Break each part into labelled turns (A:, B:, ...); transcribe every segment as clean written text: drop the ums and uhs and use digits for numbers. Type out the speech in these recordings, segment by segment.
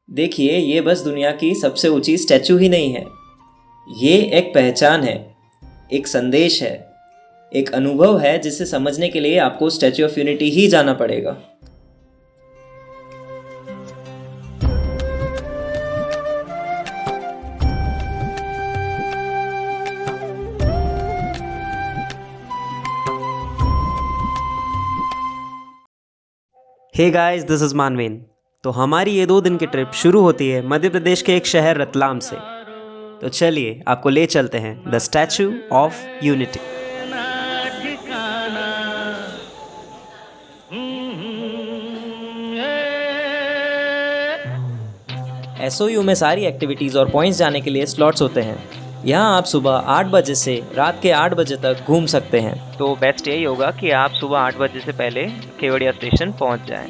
A: देखिए, ये बस दुनिया की सबसे ऊंची स्टैचू ही नहीं है। ये एक पहचान है, एक संदेश है, एक अनुभव है जिसे समझने के लिए आपको स्टैचू ऑफ यूनिटी ही जाना पड़ेगा। Hey guys, this is Manven. तो हमारी ये 2 दिन की ट्रिप शुरू होती है मध्य प्रदेश के एक शहर रतलाम से। तो चलिए आपको ले चलते हैं the statue of unity. SOU में सारी एक्टिविटीज़ और पॉइंट्स जाने के लिए स्लॉट्स होते हैं। यहाँ आप सुबह 8 बजे से रात के 8 बजे तक घूम सकते हैं।
B: तो बेस्ट यही होगा कि आप सुबह 8 बजे से पहले केवड़िया स्टेशन पहुंच जाएं।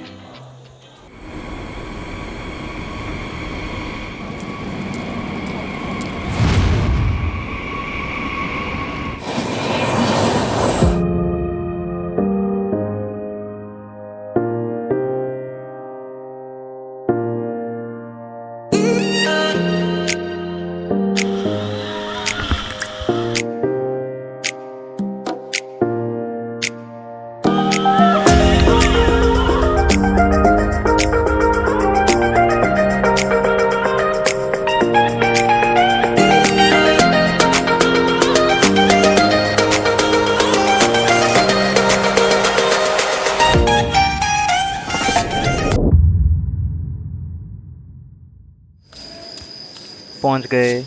B: पहुंच गए।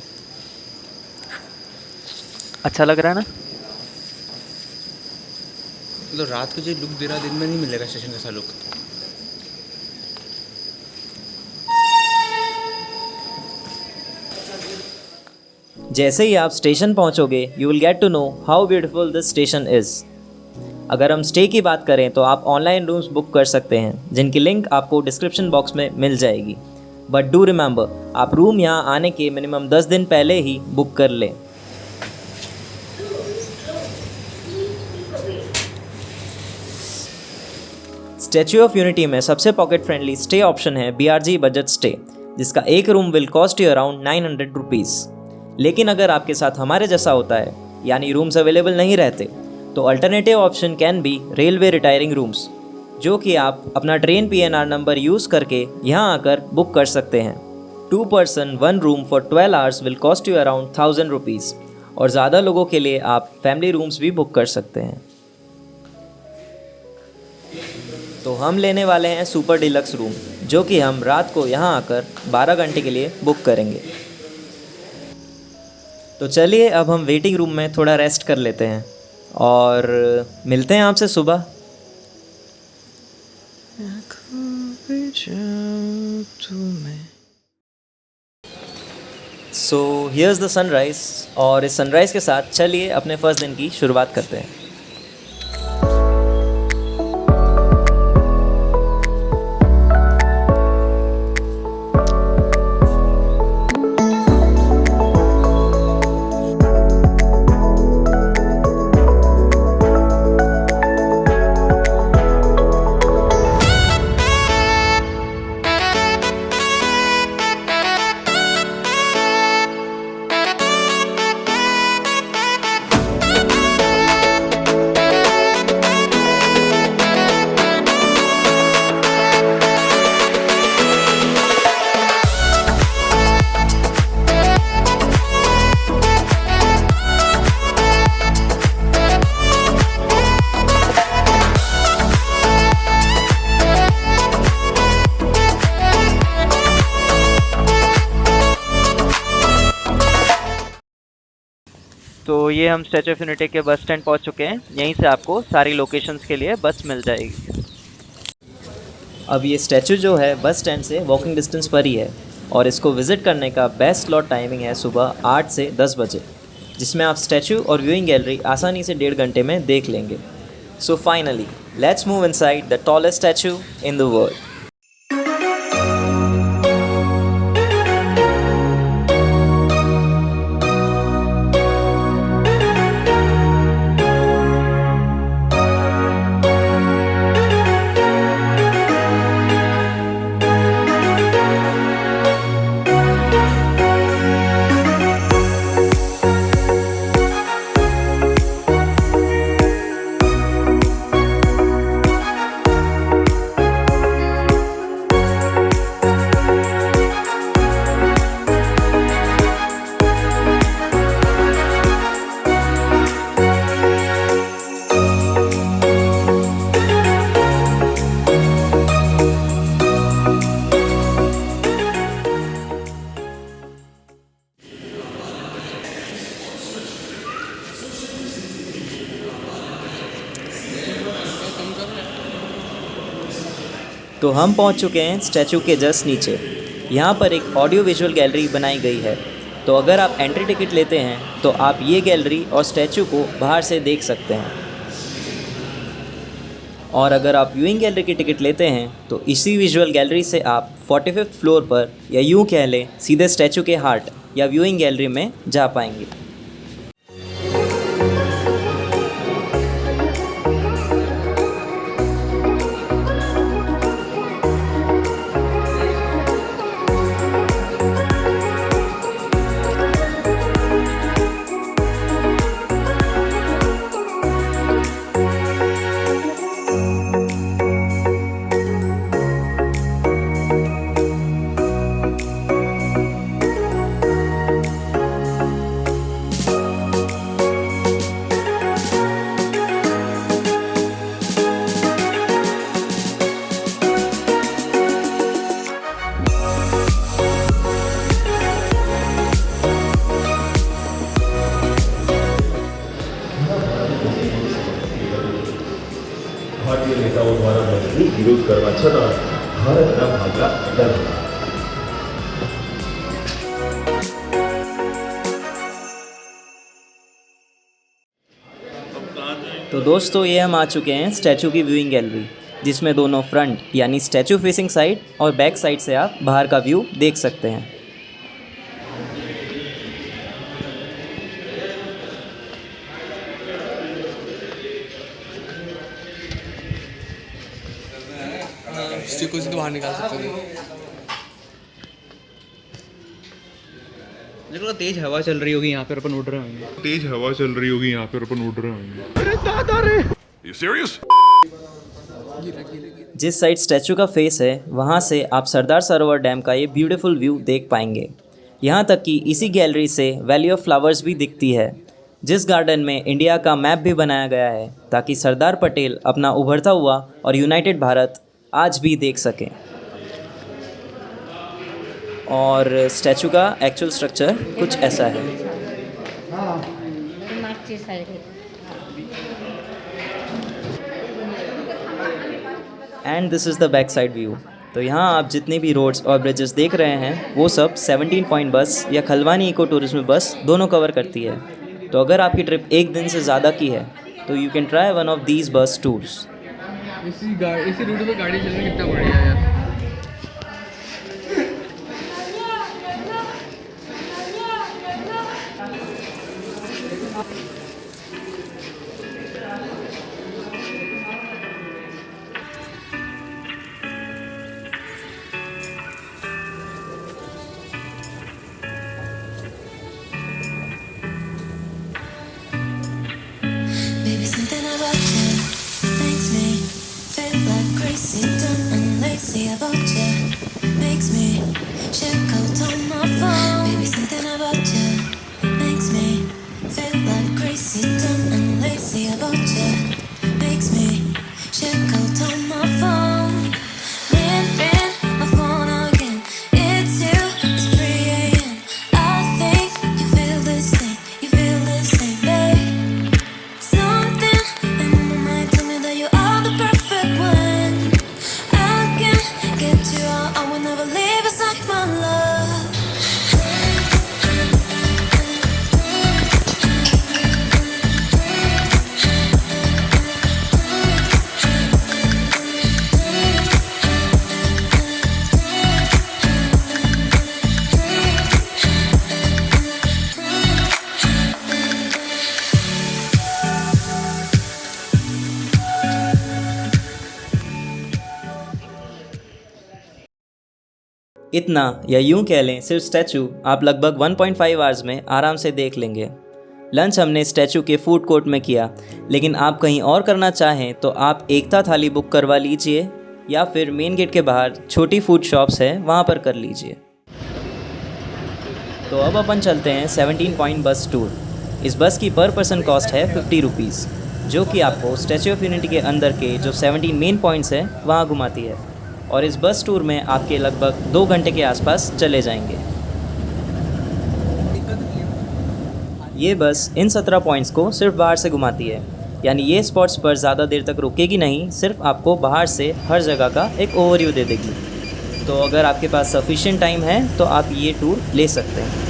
B: अच्छा लग रहा है ना?
C: मतलब रात को जो लुक दे रहा दिन में नहीं मिलेगा स्टेशन जैसा लुक।
A: जैसे ही आप स्टेशन पहुंचोगे you will get to know how beautiful this station is. अगर हम स्टे की बात करें तो आप ऑनलाइन रूम्स बुक कर सकते हैं, जिनकी लिंक आपको डिस्क्रिप्शन बॉक्स में मिल जाएगी। बट डू रिमेंबर, आप रूम यहाँ आने के मिनिमम 10 दिन पहले ही बुक कर लें। स्टैच्यू ऑफ यूनिटी में सबसे पॉकेट फ्रेंडली स्टे ऑप्शन है BRG बजट स्टे, जिसका एक room will cost you around 900 rupees. लेकिन अगर आपके साथ हमारे जैसा होता है, यानी रूम्स अवेलेबल नहीं रहते, तो alternative option can be railway retiring rooms, जो कि आप अपना ट्रेन PNR नंबर यूज़ करके यहाँ आकर बुक कर सकते हैं। 2 person 1 room for 12 hours will cost you around 1000 rupees, और ज़्यादा लोगों के लिए आप फैमिली रूम्स भी बुक कर सकते हैं। तो हम लेने वाले हैं सुपर डिलक्स रूम, जो कि हम रात को यहाँ आकर 12 घंटे के लिए बुक करेंगे। तो चलिए अब हम वेटिंग रूम में थोड़ा रेस्ट कर लेते हैं और मिलते हैं आपसे सुबह। सो हियर्स द सनराइज, और इस सनराइज़ के साथ चलिए अपने फर्स्ट दिन की शुरुआत करते हैं।
B: तो ये हम स्टैचू ऑफ यूनिटी के बस स्टैंड पहुंच चुके हैं। यहीं से आपको सारी लोकेशंस के लिए बस मिल जाएगी।
A: अब ये स्टैचू जो है बस स्टैंड से वॉकिंग डिस्टेंस पर ही है, और इसको विज़िट करने का बेस्ट स्लॉट टाइमिंग है सुबह 8 से 10 बजे, जिसमें आप स्टैचू और व्यूइंग गैलरी आसानी से 1.5 घंटे में देख लेंगे। So finally let's move inside the tallest statue in the world. तो हम पहुंच चुके हैं स्टैचू के जस्ट नीचे। यहाँ पर एक ऑडियो विजुअल गैलरी बनाई गई है, तो अगर आप एंट्री टिकट लेते हैं तो आप ये गैलरी और स्टैचू को बाहर से देख सकते हैं। और अगर आप व्यूइंग गैलरी की टिकट लेते हैं तो इसी विजुअल गैलरी से आप 45th फ्लोर पर, या यूँ कह लें सीधे स्टैचू के हार्ट या व्यूइंग गैलरी में जा पाएंगे।
D: भारतीय नेताओं द्वारा मजबूत विरोध करवा छતાં ભારતના ભાગલા અડગ હતા।
A: तो दोस्तों ये हम आ चुके हैं स्टैचू की व्यूइंग गैलरी, जिसमें दोनों फ्रंट यानी स्टैचू फेसिंग साइड और बैक साइड से आप बाहर का व्यू देख सकते हैं।
C: स्टिको से तो बाहर निकाल सकते हो। देखो तेज हवा चल रही होगी यहाँ पर, अपन उड़ रहे होंगे।
E: तेज हवा चल रही होगी यहाँ पर, अपन उड़ रहे होंगे। अरे दादा रे, यू सीरियस?
A: जिस साइड स्टैचू का फेस है वहाँ से आप सरदार सरोवर डैम का ये ब्यूटीफुल व्यू देख पाएंगे। यहाँ तक कि इसी गैलरी से वैली ऑफ फ्लावर्स भी दिखती है, जिस गार्डन में इंडिया का मैप भी बनाया गया है ताकि सरदार पटेल अपना उभरता हुआ और यूनाइटेड भारत आज भी देख सकें। और स्टैचू का एक्चुअल स्ट्रक्चर कुछ ऐसा है। And this is the back side view. तो यहाँ आप जितने भी रोड्स और ब्रिजेस देख रहे हैं वो सब 17 पॉइंट बस या खलवानी इको टूरिज्म बस दोनों कवर करती है। तो अगर आपकी ट्रिप एक दिन से ज़्यादा की है तो you can try one of these बस टूर्स।
C: इसी रूट पे गाड़ी चलना कितना बढ़िया है यार।
F: Baby, something about you makes me feel like crazy, dumb and lazy about you. Makes me check out on my phone. Baby, something about you makes me feel like crazy, dumb and lazy about you. Makes me check out on my phone. Ring my phone again. It's you. It's 3 a.m. I think you feel the same. You feel the same, babe. Something in my mind tell me that you are the perfect one. I can't get you out. I will never leave aside my love.
A: इतना या यूं कह लें सिर्फ statue आप लगभग 1.5 hours में आराम से देख लेंगे। लंच हमने स्टैचू के फूड कोर्ट में किया, लेकिन आप कहीं और करना चाहें तो आप एकता थाली बुक करवा लीजिए या फिर मेन गेट के बाहर छोटी फूड शॉप्स है वहाँ पर कर लीजिए। तो अब अपन चलते हैं 17 पॉइंट बस टूर। इस बस की पर पर्सन कॉस्ट है 50 रुपीज़, जो कि आपको स्टैचू ऑफ यूनिटी के अंदर के जो 17 मेन पॉइंट्स हैं वहाँ घुमाती है। और इस बस टूर में आपके लगभग 2 घंटे के आसपास चले जाएंगे। ये बस इन 17 पॉइंट्स को सिर्फ बाहर से घुमाती है। यानी ये स्पॉट्स पर ज़्यादा देर तक रुकेगी नहीं, सिर्फ आपको बाहर से हर जगह का एक ओवरव्यू दे देगी। तो अगर आपके पास सफिशिएंट टाइम है तो आप ये टूर ले सकते हैं।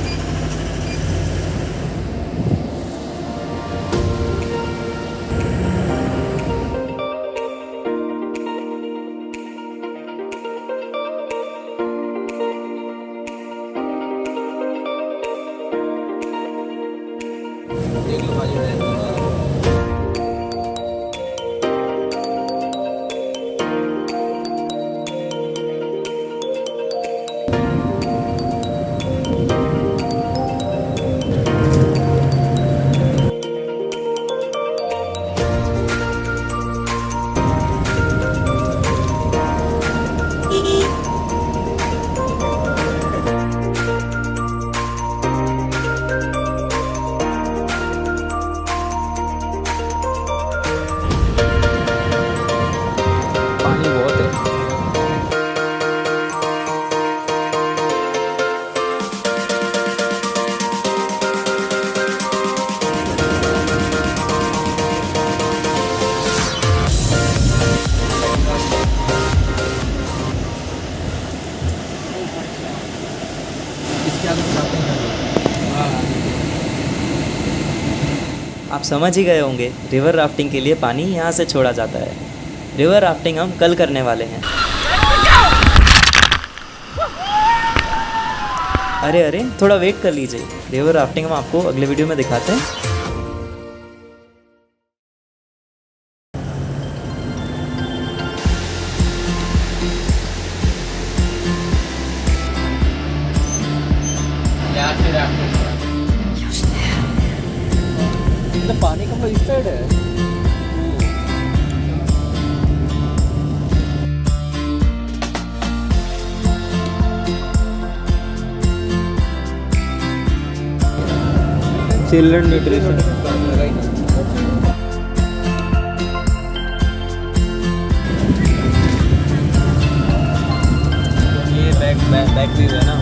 A: पानी बहुत है। आप समझ ही गए होंगे, रिवर राफ्टिंग के लिए पानी यहाँ से छोड़ा जाता है। रिवर राफ्टिंग हम कल करने वाले हैं। अरे अरे, थोड़ा वेट कर लीजिए, रिवर राफ्टिंग हम आपको अगले वीडियो में दिखाते हैं।
C: पानी का इस साइड है। चिल्ड्रन न्यूट्रिशन ये बैक व्यू है ना।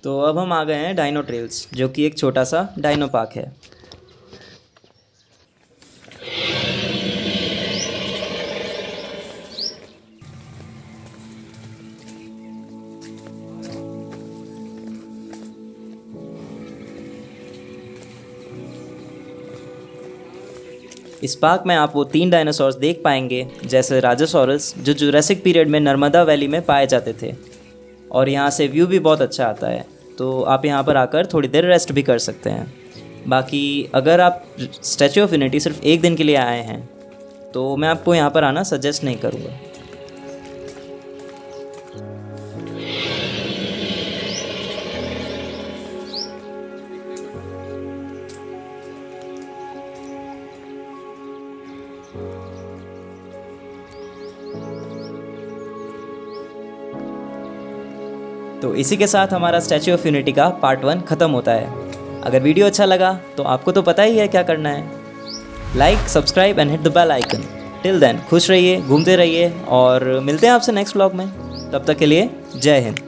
A: तो अब हम आ गए हैं डाइनो ट्रेल्स, जो कि एक छोटा सा डाइनो पार्क है। इस पार्क में आप वो 3 डायनासोर्स देख पाएंगे, जैसे राजासोरस, जो जुरासिक पीरियड में नर्मदा वैली में पाए जाते थे। और यहाँ से व्यू भी बहुत अच्छा आता है, तो आप यहाँ पर आकर थोड़ी देर रेस्ट भी कर सकते हैं। बाकी अगर आप स्टैचू ऑफ यूनिटी सिर्फ एक दिन के लिए आए हैं तो मैं आपको यहाँ पर आना सजेस्ट नहीं करूँगा। तो इसी के साथ हमारा स्टैचू ऑफ यूनिटी का पार्ट 1 ख़त्म होता है। अगर वीडियो अच्छा लगा तो आपको तो पता ही है क्या करना है। Like, subscribe and hit the bell icon. Till then खुश रहिए, घूमते रहिए और मिलते हैं आपसे नेक्स्ट व्लॉग में। तब तक के लिए जय हिंद।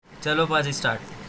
A: चलो पाजी स्टार्ट।